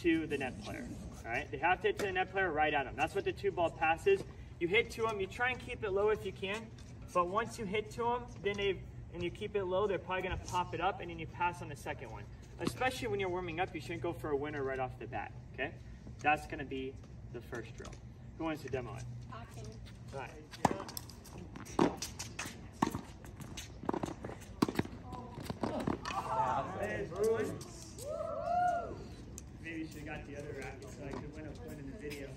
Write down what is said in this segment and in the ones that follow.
to the net player. All right, they have to hit to the net player right at them. That's what the 2-ball pass is. You hit to them, you try and keep it low if you can, but once you hit to them, and you keep it low, they're probably gonna pop it up, and then you pass on the second one. Especially when you're warming up, you shouldn't go for a winner right off the bat, okay? That's gonna be the first drill. Who wants to demo it? All right. Maybe you should have got the other racket so I could win a point in the video.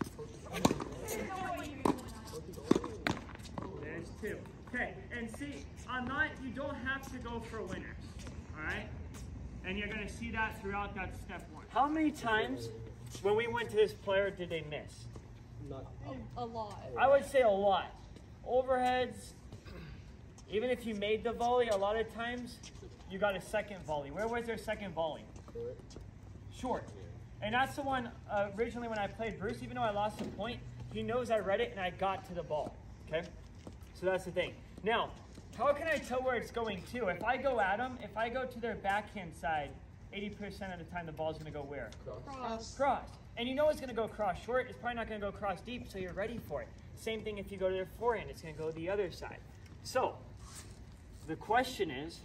There's 2. Okay, and see, you don't have to go for winners, all right? And you're gonna see that throughout that step 1. How many times when we went to this player did they miss? A lot. I would say a lot. Overheads, even if you made the volley, a lot of times you got a second volley. Where was their second volley? Short. And that's the one, originally when I played Bruce, even though I lost a point, he knows I read it and I got to the ball, okay? So that's the thing. Now, how can I tell where it's going to? If I go at them, if I go to their backhand side, 80% of the time the ball's gonna go where? Cross. Cross. And you know it's gonna go cross short, it's probably not gonna go cross deep, so you're ready for it. Same thing if you go to their forehand, it's gonna go the other side. So, the question is,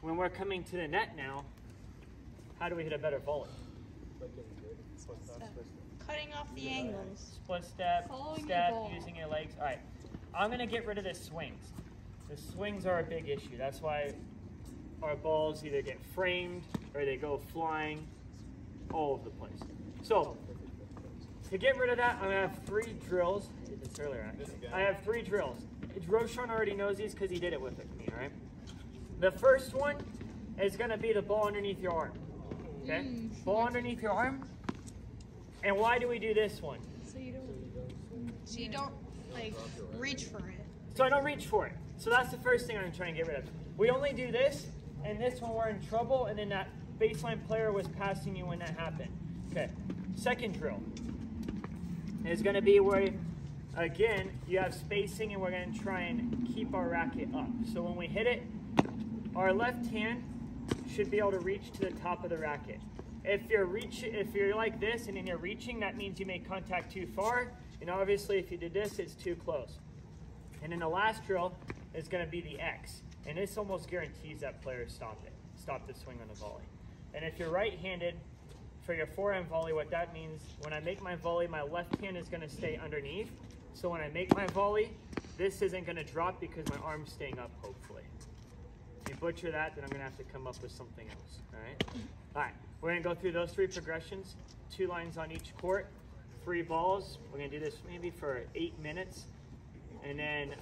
when we're coming to the net now, how do we hit a better volley? Cutting off the angles. Split step, Following step, your ball. using your legs. All right, I'm gonna get rid of the swings. The swings are a big issue. That's why our balls either get framed or they go flying all over the place. So, to get rid of that, I'm gonna have 3 drills. I did this earlier, actually. I have 3 drills. Roshan already knows these because he did it with me, all right? The first one is gonna be the ball underneath your arm, okay? Ball underneath your arm. And why do we do this one? So you don't like reach for it. So I don't reach for it. So that's the first thing I'm gonna try and get rid of. We only do this, and this when we're in trouble, and then that baseline player was passing you when that happened. Okay, second drill is gonna be where, again, you have spacing and we're gonna try and keep our racket up. So when we hit it, our left hand should be able to reach to the top of the racket. If you're like this and then you're reaching, that means you made contact too far. And obviously if you did this, it's too close. And then the last drill is gonna be the X. And this almost guarantees that player stop the swing on the volley. And if you're right-handed, for your forehand volley, what that means, when I make my volley, my left hand is gonna stay underneath. So when I make my volley, this isn't gonna drop because my arm's staying up, hopefully. If you butcher that, then I'm gonna have to come up with something else, all right? All right, we're gonna go through those 3 progressions, 2 lines on each court, 3 balls. We're gonna do this maybe for 8 minutes, and then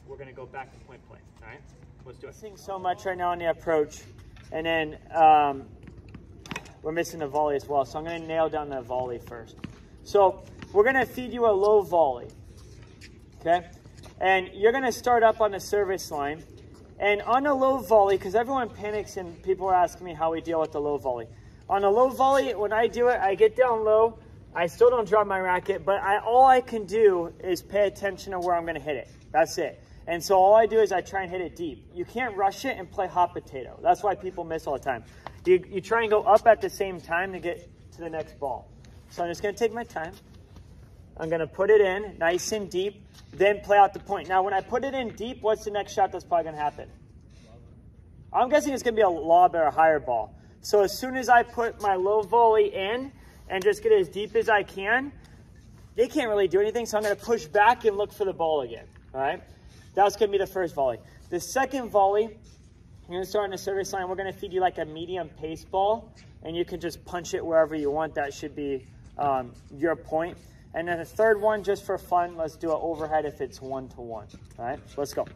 we're gonna go back to point play, all right? Let's do it. Missing so much right now on the approach, and then we're missing the volley as well, so I'm gonna nail down the volley first. So we're gonna feed you a low volley, okay? And you're gonna start up on the service line. And on a low volley, because everyone panics and people are asking me how we deal with the low volley. On a low volley, when I do it, I get down low. I still don't drop my racket, but all I can do is pay attention to where I'm going to hit it. That's it. And so all I do is I try and hit it deep. You can't rush it and play hot potato. That's why people miss all the time. You try and go up at the same time to get to the next ball. So I'm just going to take my time. I'm going to put it in nice and deep, then play out the point. Now, when I put it in deep, what's the next shot that's probably going to happen? I'm guessing it's going to be a lob or a higher ball. So as soon as I put my low volley in and just get as deep as I can, they can't really do anything, so I'm going to push back and look for the ball again, all right? That's going to be the first volley. The second volley, you're going to start on the service line. We're going to feed you like a medium pace ball, and you can just punch it wherever you want. That should be your point. And then the third one, just for fun, let's do an overhead if it's 1-to-1. All right, let's go.